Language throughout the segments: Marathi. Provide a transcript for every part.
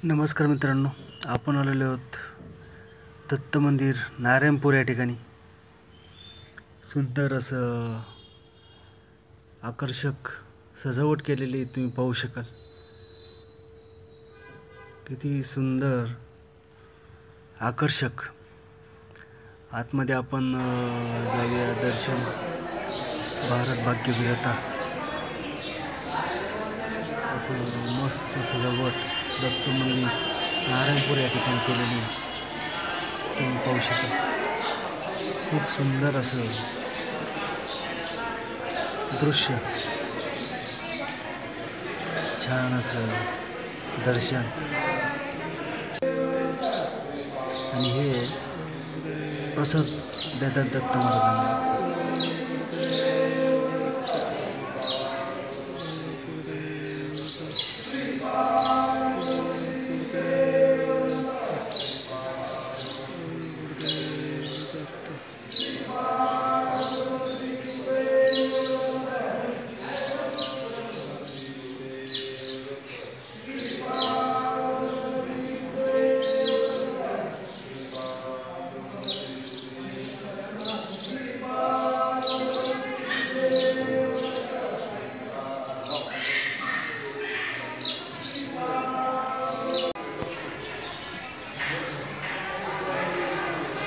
नमस्कार मित्रांनो, आपण आलेलो आहोत दत्त मंदिर नारायणपूर या ठिकाणी। सुंदर असं आकर्षक सजावट केलेली तुम्ही पाहू शकाल। किती सुंदर आकर्षक। आतमध्ये आपण जाऊया दर्शन भारत भाग्य विधाता असं मस्त सजावट दत्त मंदिर नारायणपूर या ठिकाणी केलेली तुम्ही पाहू शकाल। खूप सुंदर असं दृश्य, छान असं दर्शन। आणि हे प्रसाद देतात दत्त महाराजांना।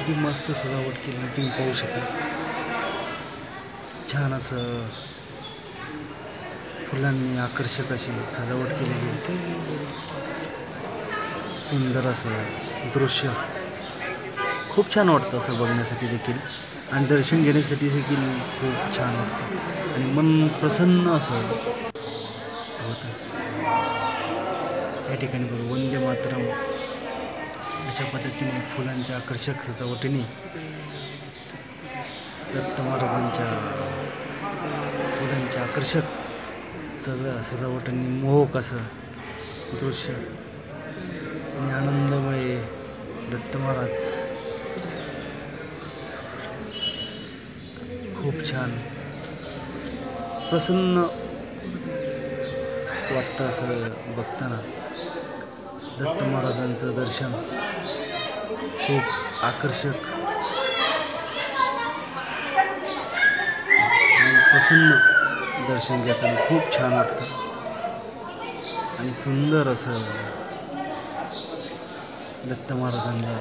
किती मस्त सजावट केली तुम्ही पाहू शकाल। छान असं फुलांनी आकर्षक अशी सजावट केलेली आहे। सुंदर असं दृश्य, खूप छान वाटतं असं बघण्यासाठी देखील आणि दर्शन घेण्यासाठी देखील खूप छान वाटतं आणि मन प्रसन्न असं होतं। या ठिकाणी बघा, वंदे मातरम अशा पद्धतीने फुलांच्या आकर्षक सजावटीने दत्त महाराजांच्या फुलांच्या आकर्षक सजावटीने मोहक असं दृश्य आणि आनंदमय दत्त महाराज खूप छान प्रसन्न वाटतं असं बघताना। दत्त महाराजांचं दर्शन खूप आकर्षक आणि प्रसन्न दर्शन घेताना खूप छान वाटतं आणि सुंदर असं दत्त महाराजांना